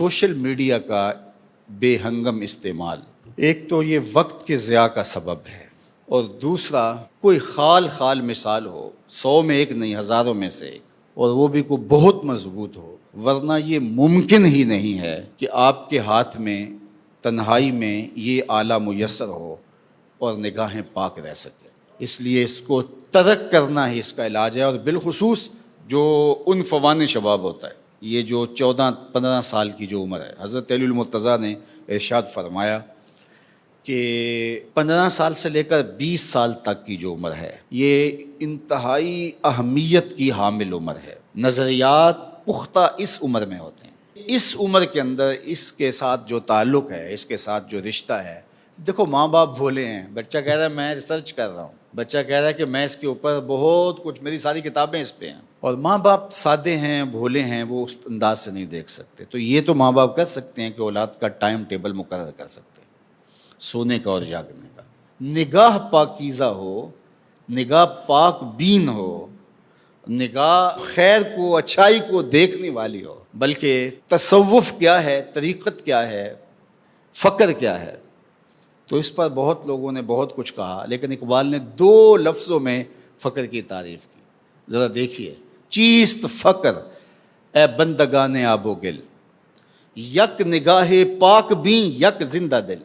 Social media کا بے ہنگم استعمال، ایک تو یہ وقت کے ضیاع کا سبب ہے، اور دوسرا کوئی خال مثال ہو، 100 میں ایک نہیں، ہزاروں میں سے ایک، اور وہ بھی کوئی بہت مضبوط ہو، ورنہ یہ ممکن ہی نہیں ہے کہ آپ کے ہاتھ میں تنہائی میں یہ آلہ میسر ہو اور نگاہیں پاک رہ سکے۔ اس لیے اس کو ترک کرنا ہی اس کا علاج ہے، اور بالخصوص جو ان فوان شباب ہوتا ہے، یہ جو 14-15 سال کی جو عمر ہے، حضرت علی المرتضیٰ نے ارشاد فرمایا کہ 15 سال سے لے کر 20 سال تک کی جو عمر ہے، یہ انتہائی اہمیت کی حامل عمر ہے۔ نظریات پختہ اس عمر میں ہوتے ہیں۔ اس عمر کے اندر اس کے ساتھ جو تعلق ہے، اس کے ساتھ جو رشتہ ہے، دیکھو ماں باپ بھولے ہیں، بچہ کہہ رہا ہے میں ریسرچ کر رہا ہوں، بچہ کہہ رہا ہے کہ میں اس کے اوپر بہت کچھ، میری ساری کتابیں اس پہ ہیں، اور ماں باپ سادے ہیں، بھولے ہیں، وہ اس انداز سے نہیں دیکھ سکتے۔ تو یہ تو ماں باپ کر سکتے ہیں کہ اولاد کا ٹائم ٹیبل مقرر کر سکتے ہیں، سونے کا اور جاگنے کا، نگاہ پاکیزہ ہو، نگاہ پاک بین ہو، نگاہ خیر کو، اچھائی کو دیکھنے والی ہو۔ بلکہ تصوف کیا ہے، طریقت کیا ہے، فقر کیا ہے، تو اس پر بہت لوگوں نے بہت کچھ کہا، لیکن اقبال نے 2 لفظوں میں فقر کی تعریف کی۔ ذرا دیکھیے، چیست فقر اے بندگان آب و گل، یک نگاہ پاک بین یک زندہ دل۔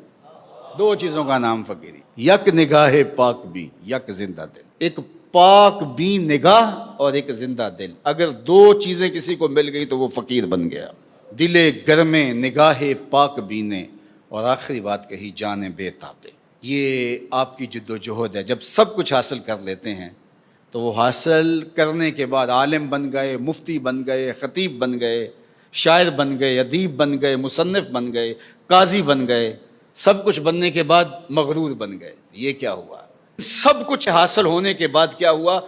2 چیزوں کا نام فقیری، یک نگاہ پاک بین یک زندہ دل، ایک پاک بین نگاہ اور ایک زندہ دل۔ اگر 2 چیزیں کسی کو مل گئی تو وہ فقیر بن گیا۔ دل گرمے نگاہ پاک بینے، اور آخری بات کہی جان بے تابے۔ یہ آپ کی جد و جہد ہے۔ جب سب کچھ حاصل کر لیتے ہیں تو وہ حاصل کرنے کے بعد عالم بن گئے، مفتی بن گئے، خطیب بن گئے، شاعر بن گئے، ادیب بن گئے، مصنف بن گئے، قاضی بن گئے، سب کچھ بننے کے بعد مغرور بن گئے۔ یہ کیا ہوا؟ سب کچھ حاصل ہونے کے بعد کیا ہوا؟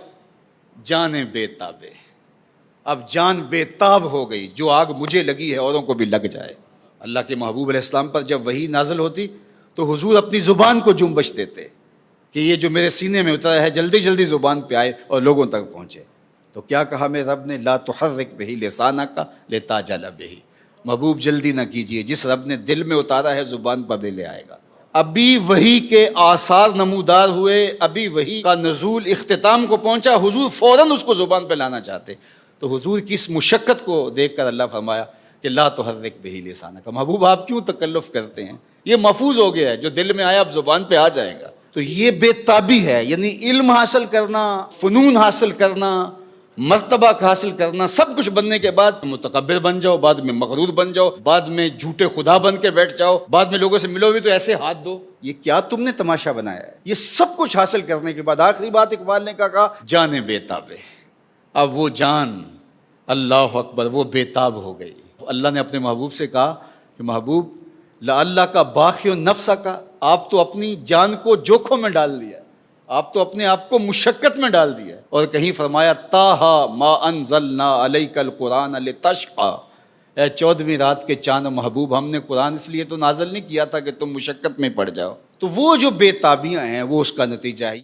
جان بے تابے۔ اب جان بے تاب ہو گئی، جو آگ مجھے لگی ہے اوروں کو بھی لگ جائے۔ اللہ کے محبوب علیہ السلام پر جب وحی نازل ہوتی تو حضور اپنی زبان کو جنبش دیتے کہ یہ جو میرے سینے میں اترا ہے جلدی جلدی زبان پہ آئے اور لوگوں تک پہنچے۔ تو کیا کہا میرے رب نے؟ لا تحرک بہ لسانک لتعجل بہ، محبوب جلدی نہ کیجئے، جس رب نے دل میں اتارا ہے زبان پر بھی لے آئے گا۔ ابھی وحی کے آثار نمودار ہوئے، ابھی وحی کا نزول اختتام کو پہنچا، حضور فوراً اس کو زبان پہ لانا چاہتے۔ تو حضور کی اس مشقت کو دیکھ کر اللہ فرمایا کہ لا تحرک بہ لسانک، محبوب آپ کیوں تکلف کرتے ہیں؟ یہ محفوظ ہو گیا ہے، جو دل میں آیا اب زبان پہ آ جائے گا۔ تو یہ بے تابی ہے، یعنی علم حاصل کرنا، فنون حاصل کرنا، مرتبہ حاصل کرنا، سب کچھ بننے کے بعد متکبر بن جاؤ، بعد میں مغرور بن جاؤ، بعد میں جھوٹے خدا بن کے بیٹھ جاؤ، بعد میں لوگوں سے ملو بھی تو ایسے ہاتھ دو۔ یہ کیا تم نے تماشا بنایا ہے؟ یہ سب کچھ حاصل کرنے کے بعد آخری بات اقبال نے کہا جان بے تابے۔ اب وہ جان، اللہ اکبر، وہ بے تاب ہو گئی۔ اللہ نے اپنے محبوب سے کہا کہ محبوب لعلہ کا باخی نفسہ کا، آپ تو اپنی جان کو جوکھوں میں ڈال دیا، آپ تو اپنے آپ کو مشقت میں ڈال دیا۔ اور کہیں فرمایا تاہا ما انزلنا علیک القرآن لتشقی، اے 14ویں رات کے چاند محبوب، ہم نے قرآن اس لیے تو نازل نہیں کیا تھا کہ تم مشقت میں پڑ جاؤ۔ تو وہ جو بے تابیاں ہیں وہ اس کا نتیجہ ہے۔